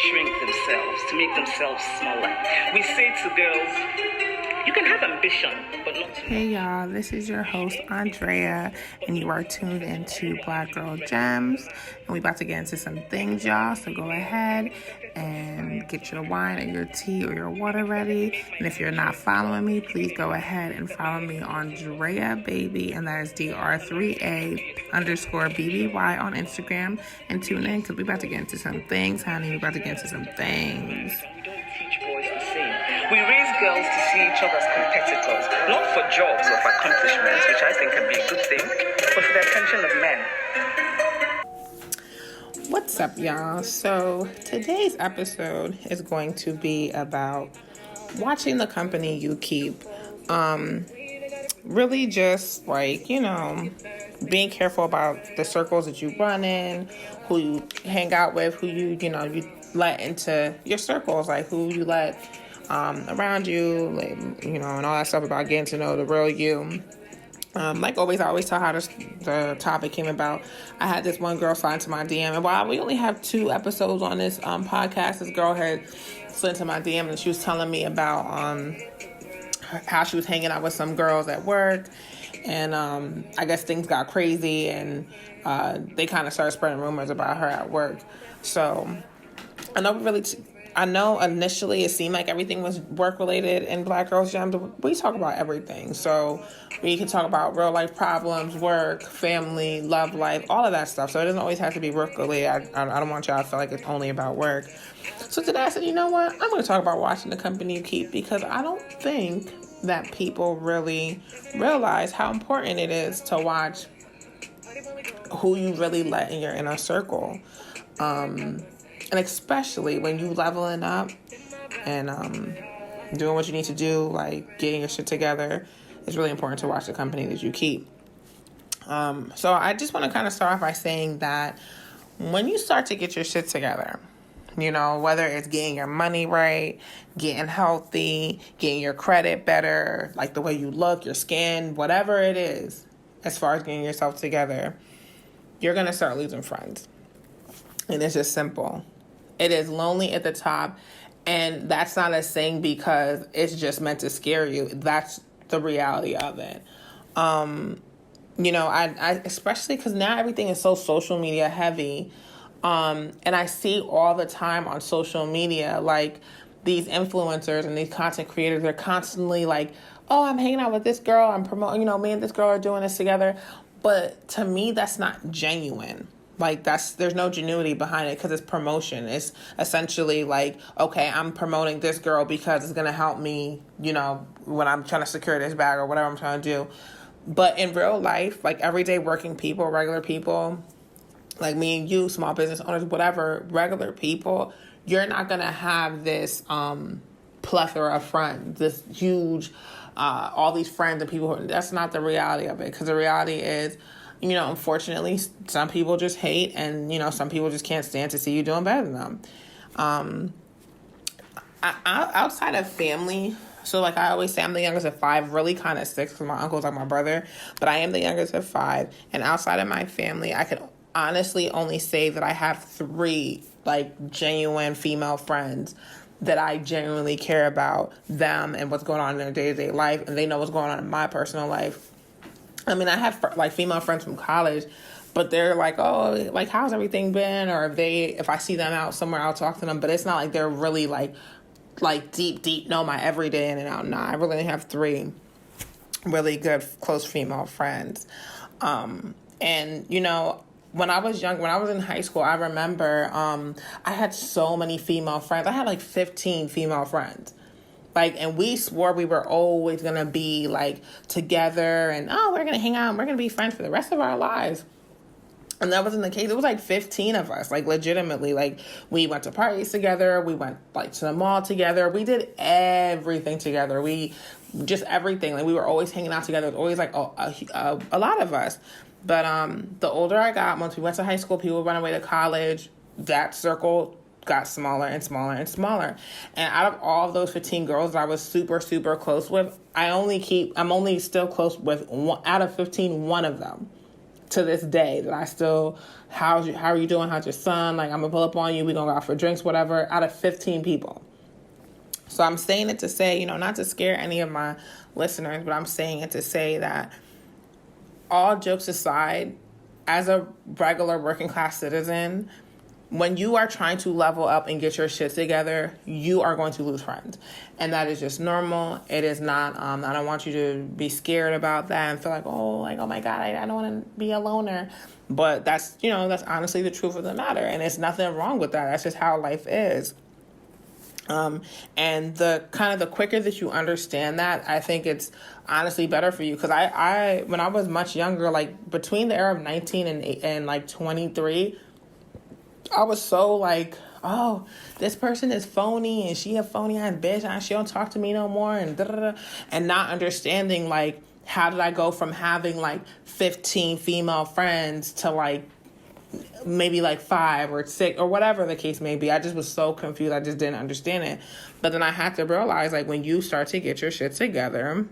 shrink themselves, to make themselves smaller. We say to girls, you can have ambition, but not too much. Hey y'all, this is your host Andrea, and you are tuned into Black Girl Gems, and we about to get into some things, y'all. So go ahead and get your wine or your tea or your water ready. And if you're not following me, please go ahead and follow me on Drea Baby, and that is DR3A_BBY on Instagram, and tune in because we about to get into some things, honey. We about to get into some things. We don't teach boys the same. We raise girls to see each other as competitors, not for jobs or for accomplishments, which I think can be a good thing, but for the attention of men. What's up, y'all? So today's episode is going to be about watching the company you keep. Really just like, being careful about the circles that you run in, who you hang out with, who you let into your circles, like who you let around you, like, and all that stuff about getting to know the real you. Like always, I always tell how the topic came about. I had this one girl slide into my DM, and while we only have 2 episodes on this podcast, this girl had slid into my DM, and she was telling me about how she was hanging out with some girls at work, and I guess things got crazy, and they kind of started spreading rumors about her at work. So I know initially it seemed like everything was work-related in Black Girls Gem, but we talk about everything. So we can talk about real-life problems, work, family, love life, all of that stuff. So it doesn't always have to be work-related. I don't want y'all to feel like it's only about work. So today I said, you know what? I'm going to talk about watching the company you keep, because I don't think that people really realize how important it is to watch who you really let in your inner circle. And especially when you leveling up and doing what you need to do, like getting your shit together, it's really important to watch the company that you keep. So I just want to kind of start off by saying that when you start to get your shit together, whether it's getting your money right, getting healthy, getting your credit better, like the way you look, your skin, whatever it is, as far as getting yourself together, you're going to start losing friends. And it's just simple. It is lonely at the top, and that's not a saying because it's just meant to scare you. That's the reality of it. I especially because now everything is so social media heavy, and I see all the time on social media, like these influencers and these content creators, they're constantly like, oh, I'm hanging out with this girl, I'm promoting, me and this girl are doing this together. But to me, that's not genuine. Like there's no genuity behind it because it's promotion. It's essentially like, okay, I'm promoting this girl because it's going to help me, when I'm trying to secure this bag or whatever I'm trying to do. But in real life, like everyday working people, regular people, like me and you, small business owners, whatever, regular people, you're not going to have this plethora of friends, this huge, all these friends and people. That's not the reality of it, because the reality is, unfortunately, some people just hate, and, some people just can't stand to see you doing better than them. Outside of family, so like I always say, I'm the youngest of 5, really kind of 6 because my uncle's like my brother, but I am the youngest of 5. And outside of my family, I could honestly only say that I have 3 like genuine female friends that I genuinely care about them and what's going on in their day-to-day life, and they know what's going on in my personal life. I mean, I have like female friends from college, but they're like, oh, like, how's everything been? Or if I see them out somewhere, I'll talk to them. But it's not like they're really like deep know my everyday in and out. Nah, I really have 3 really good, close female friends. And, when I was young, when I was in high school, I remember I had so many female friends. I had like 15 female friends. Like, and we swore we were always going to be, like, together and, we're going to hang out and we're going to be friends for the rest of our lives. And that wasn't the case. It was, like, 15 of us, like, legitimately. Like, we went to parties together. We went, like, to the mall together. We did everything together. Just everything. Like, we were always hanging out together. It was always, like, a lot of us. But the older I got, once we went to high school, people went away to college, that circle got smaller and smaller and smaller. And out of all of those 15 girls that I was super, super close with, I'm only still close with one out of 15, one of them to this day that I still, how are you doing? How's your son? Like, I'm going to pull up on you. We're going to go out for drinks, whatever, out of 15 people. So I'm saying it to say, not to scare any of my listeners, but I'm saying it to say that all jokes aside, as a regular working class citizen, when you are trying to level up and get your shit together, you are going to lose friends. And that is just normal. It is not, I don't want you to be scared about that and feel like, oh my God, I don't want to be a loner. But that's honestly the truth of the matter. And there's nothing wrong with that. That's just how life is. And the quicker that you understand that, I think it's honestly better for you. Because I when I was much younger, like between the era of 19 and like 23, I was so like, oh, this person is phony and she a phony ass bitch and she don't talk to me no more and and not understanding like, how did I go from having like 15 female friends to like maybe like 5 or 6 or whatever the case may be. I just was so confused. I just didn't understand it. But then I had to realize, like, when you start to get your shit together,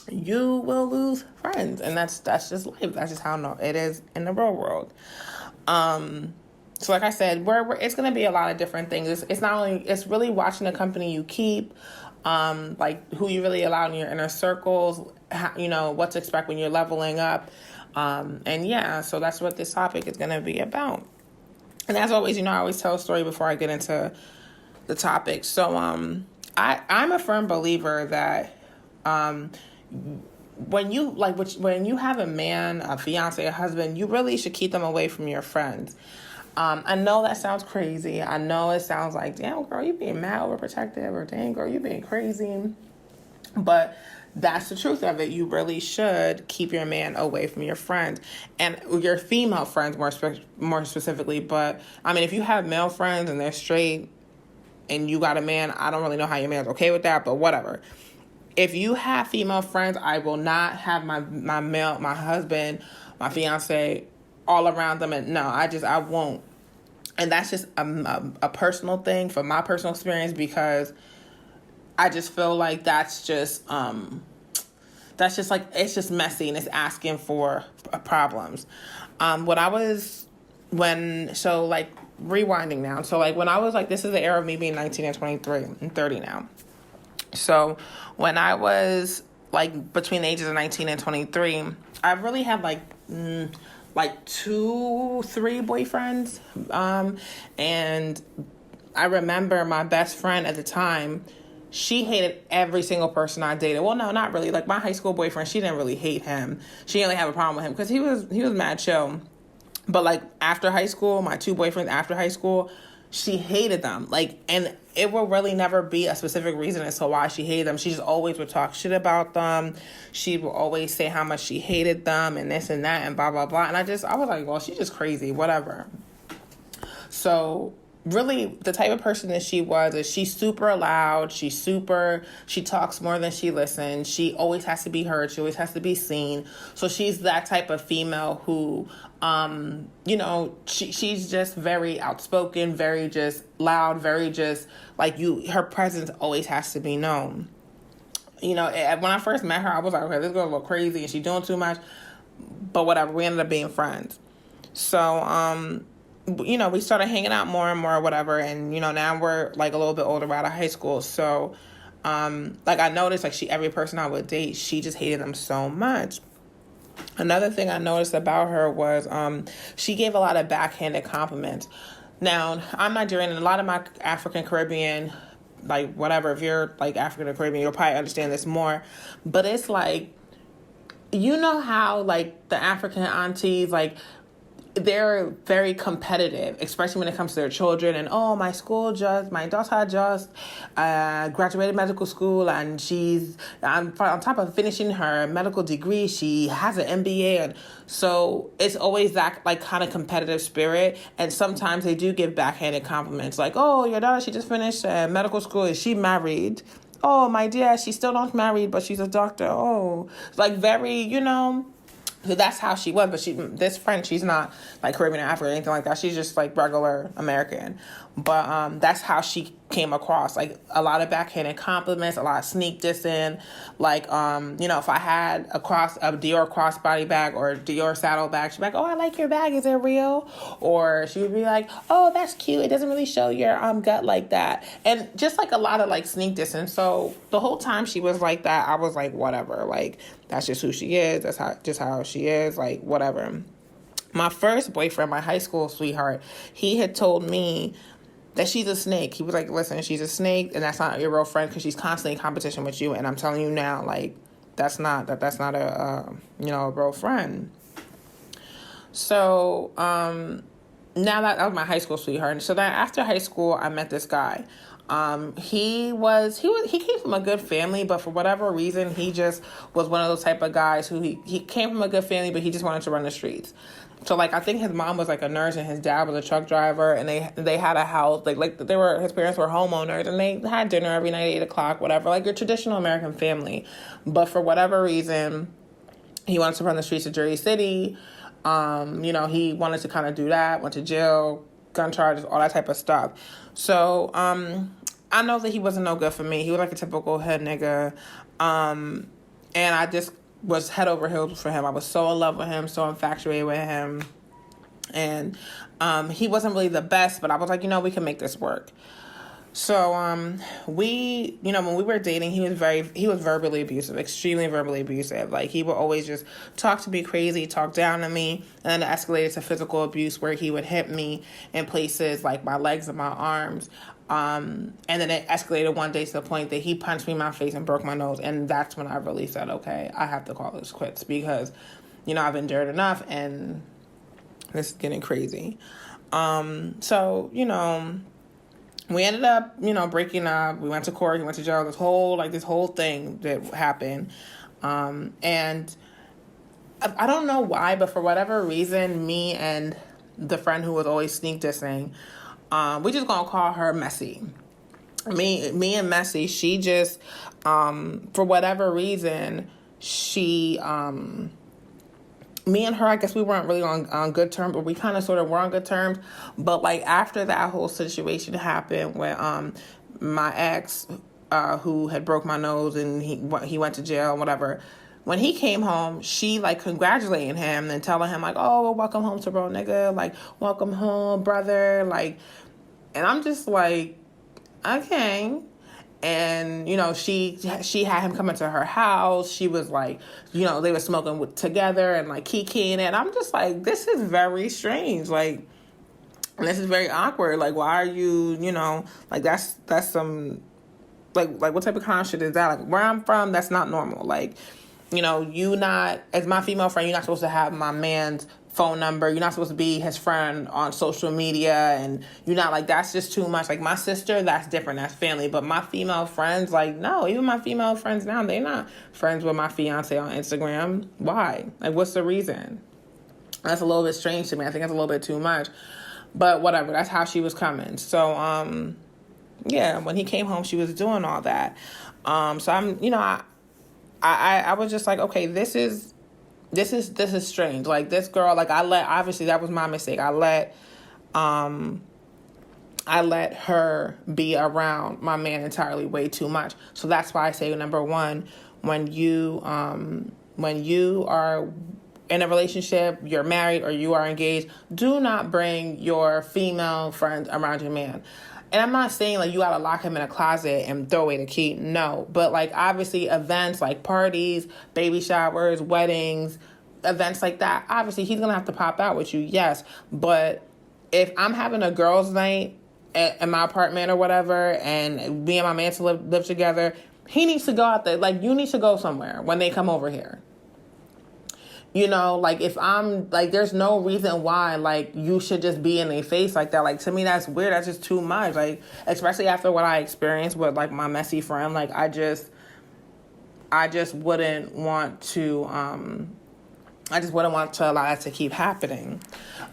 you will lose friends. And that's just life. That's just how it is in the real world. So like I said, it's going to be a lot of different things. It's not only, it's really watching the company you keep, like who you really allow in your inner circles, what to expect when you're leveling up. And yeah, so that's what this topic is going to be about. And as always, I always tell a story before I get into the topic. So, I'm a firm believer that, when you have a man, a fiance, a husband, you really should keep them away from your friends. I know that sounds crazy. I know it sounds like, damn girl, you being mad overprotective, or dang girl, you being crazy. But that's the truth of it. You really should keep your man away from your friends and your female friends more specifically. But I mean, if you have male friends and they're straight and you got a man, I don't really know how your man's okay with that, but whatever. If you have female friends, I will not have my husband, my fiance all around them. And no, I won't. And that's just a personal thing from my personal experience, because I just feel like that's just like, it's just messy and it's asking for problems. Rewinding now. So like when I was like, this is the era of me being 19 and 23 and 30 now. So when I was like between the ages of 19 and 23, I really had like 2-3 boyfriends. And I remember my best friend at the time, she hated every single person I dated. Well, no, not really. Like my high school boyfriend, she didn't really hate him. She didn't really have a problem with him because he was mad chill. But like after high school, my 2 boyfriends after high school, she hated them. Like, and it will really never be a specific reason as to why she hated them. She just always would talk shit about them. She would always say how much she hated them and this and that and blah, blah, blah. And I was like, well, she's just crazy, whatever. So really the type of person that she was is she's super loud. She talks more than she listens. She always has to be heard. She always has to be seen. So she's that type of female who, she's just very outspoken, very just loud, very just like her presence always has to be known. When I first met her, I was like, okay, this girl's a little crazy and she's doing too much, but whatever. We ended up being friends. So, we started hanging out more and more, whatever. And, now we're like a little bit older, we're out of high school. So, I noticed like every person I would date, she just hated them so much. Another thing I noticed about her was, she gave a lot of backhanded compliments. Now, I'm Nigerian and a lot of my African Caribbean, like whatever, if you're like African or Caribbean, you'll probably understand this more, but it's like, how like the African aunties, like, they're very competitive, especially when it comes to their children. And, oh, my daughter just graduated medical school and she's on top of finishing her medical degree. She has an MBA. And so it's always that like kind of competitive spirit. And sometimes they do give backhanded compliments like, oh, your daughter, she just finished medical school. Is she married? Oh, my dear, she's still not married, but she's a doctor. Oh, it's like very, So that's how she was. But this friend, she's not like Caribbean or African or anything like that. She's just like regular American. But that's how she came across. Like a lot of backhanded compliments, a lot of sneak dissing. Like, if I had a Dior crossbody bag or Dior saddle bag, she'd be like, "Oh, I like your bag. Is it real?" Or she would be like, "Oh, that's cute. It doesn't really show your gut like that." And just like a lot of like sneak dissing. So the whole time she was like that, I was like, whatever. Like, that's just who she is. That's how she is. Like, whatever. My first boyfriend, my high school sweetheart, he had told me that she's a snake. He was like, "Listen, she's a snake, and that's not your real friend because she's constantly in competition with you." And I'm telling you now, like, that's not a a real friend. So now that was my high school sweetheart. So then after high school, I met this guy. He came from a good family, but for whatever reason, he just was one of those type of guys who he came from a good family, but he just wanted to run the streets. So like, I think his mom was like a nurse and his dad was a truck driver, and they had a house, his parents were homeowners, and they had dinner every night at 8:00, whatever, like your traditional American family. But for whatever reason, he wanted to run the streets of Jersey City. He wanted to kind of do that, went to jail, gun charges, all that type of stuff. So, I know that he wasn't no good for me. He was like a typical head nigga. And I just was head over heels for him. I was so in love with him, so infatuated with him. And, he wasn't really the best, but I was like, we can make this work. So, when we were dating, he was verbally abusive, extremely verbally abusive. Like, he would always just talk to me crazy, talk down to me, and then it escalated to physical abuse where he would hit me in places like my legs and my arms. And then it escalated one day to the point that he punched me in my face and broke my nose. And that's when I really said, okay, I have to call this quits because, I've endured enough and this is getting crazy. We ended up, breaking up. We went to court. He went to jail. This whole thing that happened. And I don't know why, but for whatever reason, me and the friend who was always sneak dissing, we just gonna call her Messy. Me and Messy, she just, for whatever reason, she, me and her, I guess we weren't really on good terms, but we kind of sort of were on good terms. But like after that whole situation happened with my ex, who had broke my nose and he went to jail and whatever. When he came home, she like congratulating him and telling him like, "Oh, welcome home to bro, nigga. Like, welcome home, brother." Like, and I'm just like, okay. And, she had him come into her house. She was like, they were smoking together and like kikiing. And I'm just like, this is very strange. Like, this is very awkward. Like, why are you, like that's some, like what type of kind of shit is that? Like, where I'm from, that's not normal. Like, you not, as my female friend, you're not supposed to have my man's phone number. You're not supposed to be his friend on social media, and you're not like, that's just too much. Like my sister, that's different. That's family. But my female friends, like, no, even my female friends now, they're not friends with my fiance on Instagram. Why? Like, what's the reason? That's a little bit strange to me. I think that's a little bit too much. But whatever, that's how she was coming. So, yeah, when he came home, she was doing all that. So I'm, I was just like, okay, this is strange. Like this girl, like obviously that was my mistake. I let her be around my man entirely way too much. So that's why I say, number one, when you are in a relationship, you're married or you are engaged, do not bring your female friends around your man. And I'm not saying like you gotta lock him in a closet and throw away the key. No, but like obviously events like parties, baby showers, weddings, events like that, obviously he's gonna have to pop out with you, yes. But if I'm having a girls' night in my apartment or whatever, and me and my man to live together, he needs to go out there. Like you need to go somewhere when they come over here. Like if I'm like, there's no reason why like you should just be in their face like that. Like to me, that's weird. That's just too much. Like especially after what I experienced with like my messy friend. Like I just wouldn't want to. I just wouldn't want to allow that to keep happening.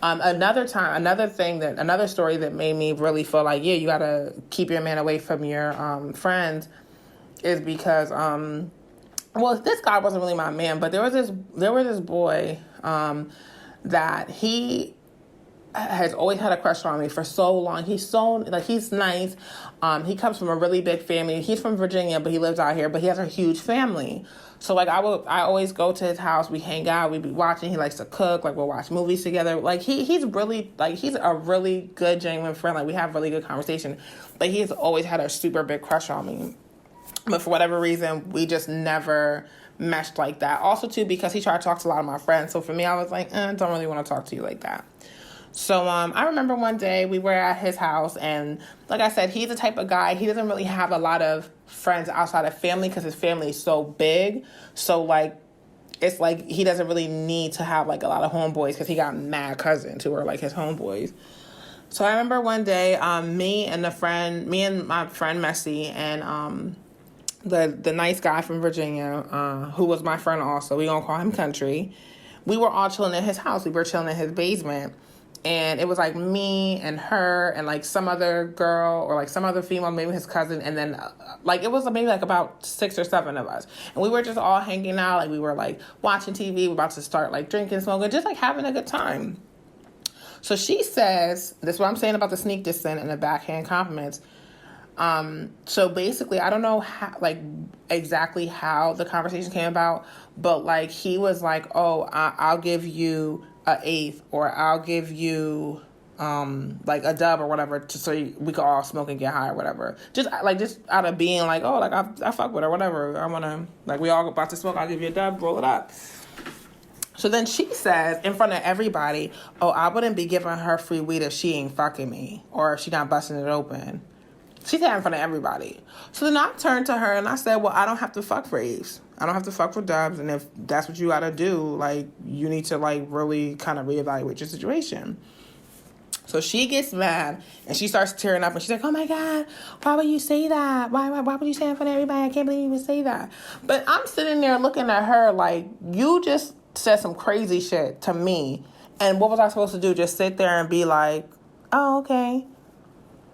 Another story that made me really feel like, yeah, you gotta keep your man away from your friends, is because well, this guy wasn't really my man, but there was this boy that he has always had a crush on me for so long. He's so, like, he's nice. He comes from a really big family. He's from Virginia, but he lives out here, but he has a huge family. So, like, I always go to his house. We hang out. We be watching. He likes to cook. Like, we'll watch movies together. Like, he's really, like, he's a really good, genuine friend. Like, we have really good conversation. But he's always had a super big crush on me. But for whatever reason, we just never meshed like that. Also, too, because he tried to talk to a lot of my friends. So, for me, I was like, don't really want to talk to you like that. So I remember one day we were at his house, and like I said, he's the type of guy, he doesn't really have a lot of friends outside of family because his family is so big. So, like, it's like he doesn't really need to have, like, a lot of homeboys because he got mad cousins who are, like, his homeboys. So I remember one day me and my friend Messy and the nice guy from Virginia who was my friend also, we gonna call him Country, we were all chilling in his house. We were chilling in his basement. And it was like me and her and like some other girl or like some other female, maybe his cousin. And then like it was maybe like about 6 or 7 of us. And we were just all hanging out. Like we were like watching TV. We were about to start like drinking, smoking, just like having a good time. So she says, this is what I'm saying about the sneak dissent and the backhand compliments. So basically, I don't know how, like exactly how the conversation came about, but like he was like, oh, I'll give you an eighth, or I'll give you like a dub or whatever, so we could all smoke and get high or whatever. Just out of being like, oh, like I fuck with her, whatever. I wanna, like, we all about to smoke. I'll give you a dub, roll it up. So then she says in front of everybody, oh, I wouldn't be giving her free weed if she ain't fucking me or if she not busting it open. She said in front of everybody. So then I turned to her and I said, well, I don't have to fuck for Aves. I don't have to fuck for dubs. And if that's what you got to do, like, you need to, like, really kind of reevaluate your situation. So she gets mad and she starts tearing up and she's like, oh my God, why would you say that? Why would you say in front of everybody? I can't believe you would say that. But I'm sitting there looking at her like, you just said some crazy shit to me. And what was I supposed to do? Just sit there and be like, oh, okay.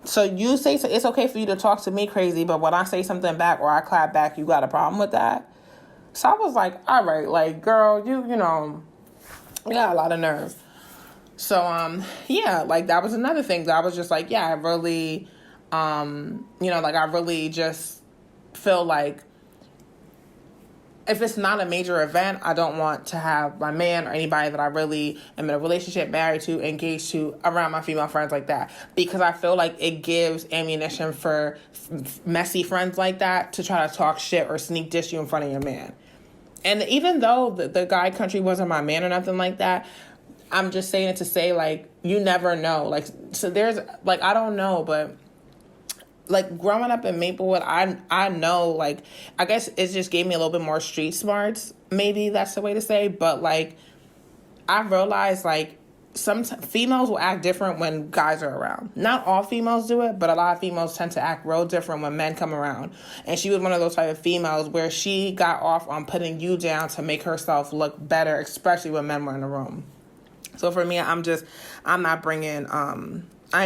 So you say so it's okay for you to talk to me crazy, but when I say something back or I clap back, you got a problem with that? So I was like, all right, like, girl, you know, you got a lot of nerve. So, yeah, like, that was another thing that I was just like, yeah, I really, you know, like, I really just feel like if it's not a major event, I don't want to have my man or anybody that I really am in a relationship, married to, engaged to, around my female friends like that. Because I feel like it gives ammunition for messy friends like that to try to talk shit or sneak diss you in front of your man. And even though the guy Country wasn't my man or nothing like that, I'm just saying it to say, like, you never know. Like, so there's, like, I don't know, but like growing up in Maplewood, I know, like, I guess it just gave me a little bit more street smarts. Maybe that's the way to say. But like, I realized like some females will act different when guys are around. Not all females do it, but a lot of females tend to act real different when men come around. And she was one of those type of females where she got off on putting you down to make herself look better, especially when men were in the room. So for me, I ain't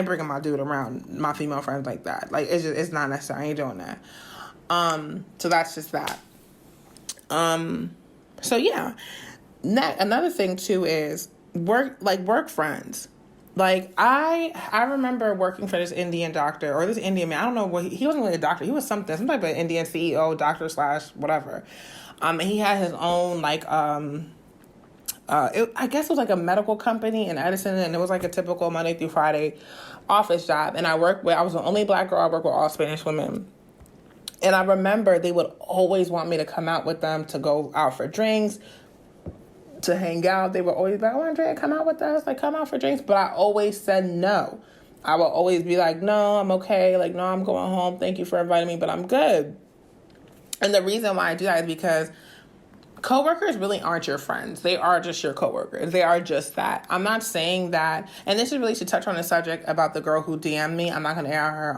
bringing my dude around my female friends like that. Like, it's not necessary. I ain't doing that. So that's just that. So yeah. Another thing too is work friends. Like, I remember working for this Indian doctor or this Indian man. I don't know what he wasn't really a doctor. He was some type of Indian CEO, doctor / whatever. And he had his own like, I guess it was like a medical company in Edison, and it was like a typical Monday through Friday office job. And I was the only black girl. I worked with all Spanish women. And I remember they would always want me to come out with them to go out for drinks, to hang out. They would always be like, oh, Andrea, come out with us. Like, come out for drinks. But I always said no. I would always be like, no, I'm okay. Like, no, I'm going home. Thank you for inviting me, but I'm good. And the reason why I do that is because coworkers really aren't your friends. They are just your coworkers. They are just that. I'm not saying that, and this is really to touch on the subject about the girl who DM'd me. I'm not going to air her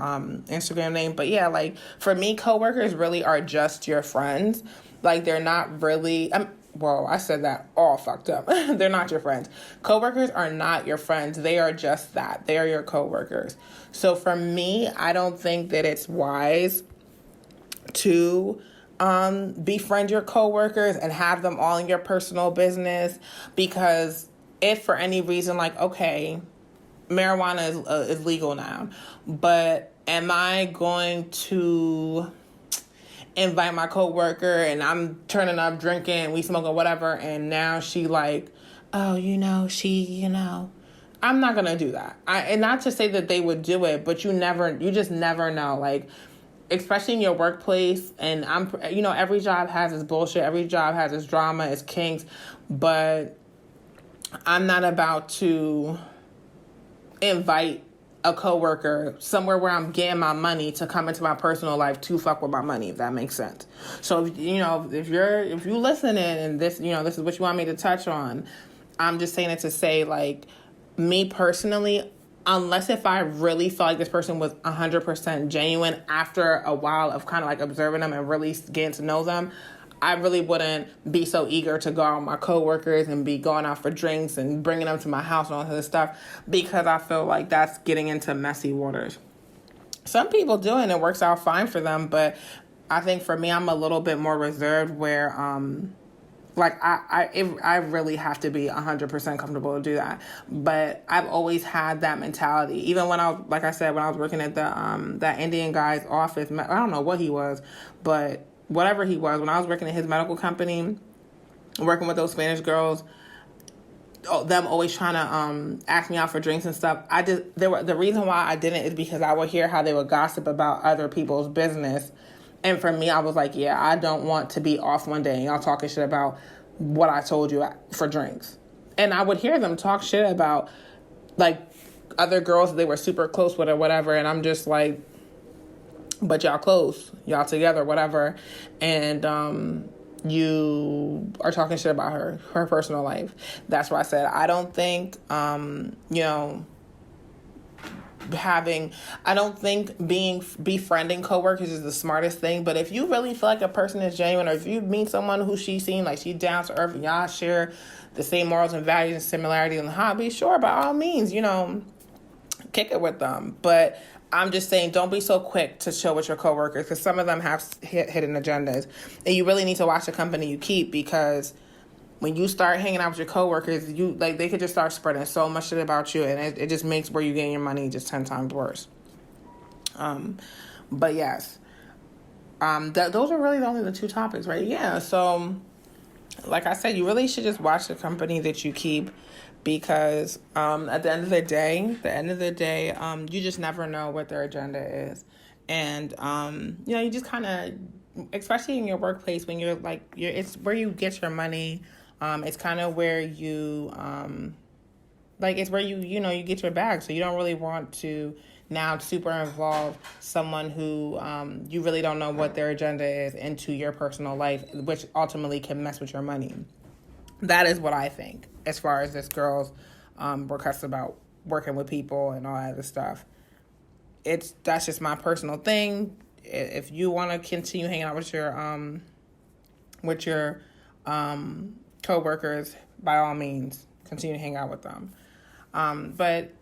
Instagram name, but yeah, like, for me, coworkers really are just your friends. Like, they're not really, I said that all fucked up. They're not your friends. Coworkers are not your friends. They are just that. They are your coworkers. So for me, I don't think that it's wise to befriend your coworkers and have them all in your personal business, because if for any reason, like, okay, marijuana is legal now, but am I going to invite my coworker and I'm turning up drinking, we smoking whatever, and now she like, oh, I'm not gonna do that. And not to say that they would do it, but you just never know. Like, especially in your workplace, and every job has its bullshit, every job has its drama, its kinks, but I'm not about to invite a coworker somewhere where I'm getting my money to come into my personal life to fuck with my money, if that makes sense. So if you listening and this is what you want me to touch on, I'm just saying it to say, like, me personally, unless if I really felt like this person was 100% genuine after a while of kind of like observing them and really getting to know them, I really wouldn't be so eager to go out with my coworkers and be going out for drinks and bringing them to my house and all this stuff, because I feel like that's getting into messy waters. Some people do it and it works out fine for them, but I think for me, I'm a little bit more reserved where, I really have to be 100% comfortable to do that. But I've always had that mentality. Even when I was working at that Indian guy's office, I don't know what he was, but whatever he was, when I was working at his medical company, working with those Spanish girls, them always trying to ask me out for drinks and stuff. The reason why I didn't is because I would hear how they would gossip about other people's business. And for me, I was like, yeah, I don't want to be off one day and y'all talking shit about what I told you for drinks. And I would hear them talk shit about, like, other girls that they were super close with or whatever. And I'm just like, but y'all close, y'all together, whatever. And you are talking shit about her personal life. That's why I said I don't think, befriending coworkers is the smartest thing. But if you really feel like a person is genuine, or if you meet someone who she seems like she's down to earth and y'all share the same morals and values and similarities and hobbies, sure, by all means, kick it with them. But I'm just saying, don't be so quick to chill with your coworkers, because some of them have hidden agendas, and you really need to watch the company you keep, because when you start hanging out with your coworkers, they could just start spreading so much shit about you, and it just makes where you getting your money just 10 times worse. But yes, those are really only the two topics, right? Yeah. So, like I said, you really should just watch the company that you keep, because at the end of the day, you just never know what their agenda is, and you just kind of, especially in your workplace, when it's where you get your money. It's kind of where you, it's where you get your bag. So you don't really want to now super involve someone who you really don't know what their agenda is into your personal life, which ultimately can mess with your money. That is what I think as far as this girl's request about working with people and all that other stuff. That's just my personal thing. If you want to continue hanging out with your co-workers, by all means, continue to hang out with them. But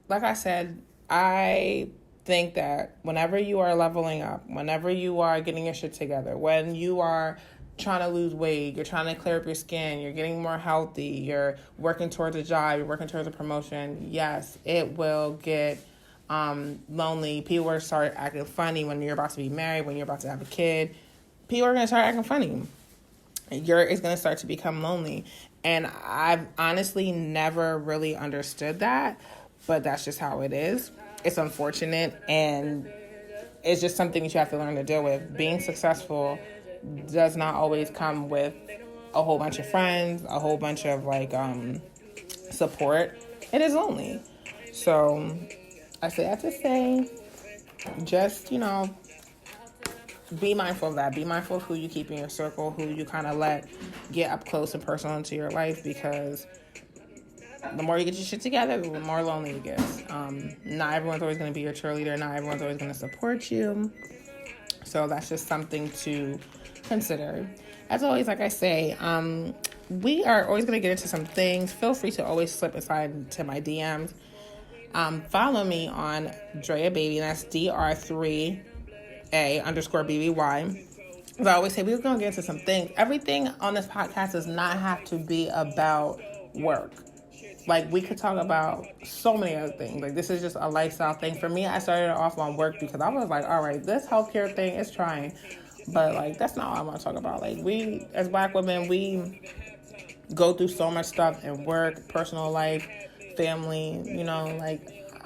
like I said, I think that whenever you are leveling up, whenever you are getting your shit together, when you are trying to lose weight, you're trying to clear up your skin, you're getting more healthy, you're working towards a job, you're working towards a promotion, yes, it will get lonely. People will start acting funny when you're about to be married, when you're about to have a kid. People are going to start acting funny. It's going to start to become lonely. And I've honestly never really understood that, but that's just how it is. It's unfortunate, and it's just something that you have to learn to deal with. Being successful does not always come with a whole bunch of friends, a whole bunch of support. It is lonely. So I say that to say, just, be mindful of that. Be mindful of who you keep in your circle, who you kind of let get up close and personal into your life, because the more you get your shit together, the more lonely it gets. Not everyone's always going to be your cheerleader. Not everyone's always going to support you. So that's just something to consider. As always, like I say, we are always going to get into some things. Feel free to always slip aside to my DMs. Follow me on Drea Baby, and that's DR3A_BBY. as I always say, we're going to get into some things. Everything on this podcast does not have to be about work. Like, we could talk about so many other things. Like, this is just a lifestyle thing. For me, I started off on work because I was like, all right, this healthcare thing is trying. But, like, that's not what I want to talk about. Like, we, as Black women, we go through so much stuff in work, personal life, family, you know, like,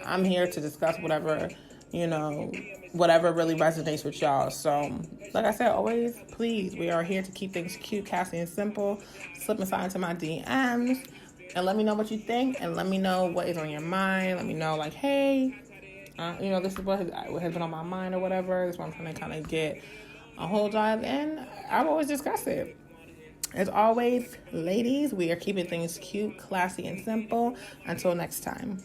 I'm here to discuss whatever, you know, whatever really resonates with y'all. So, like I said, always, please, we are here to keep things cute, classy, and simple. Slip inside into my DMs and let me know what you think, and let me know what is on your mind. Let me know, like, hey, you know, this is what has been on my mind or whatever. This is what I'm trying to kind of get a hold of, and I've always discussed it. As always, ladies, we are keeping things cute, classy, and simple. Until next time.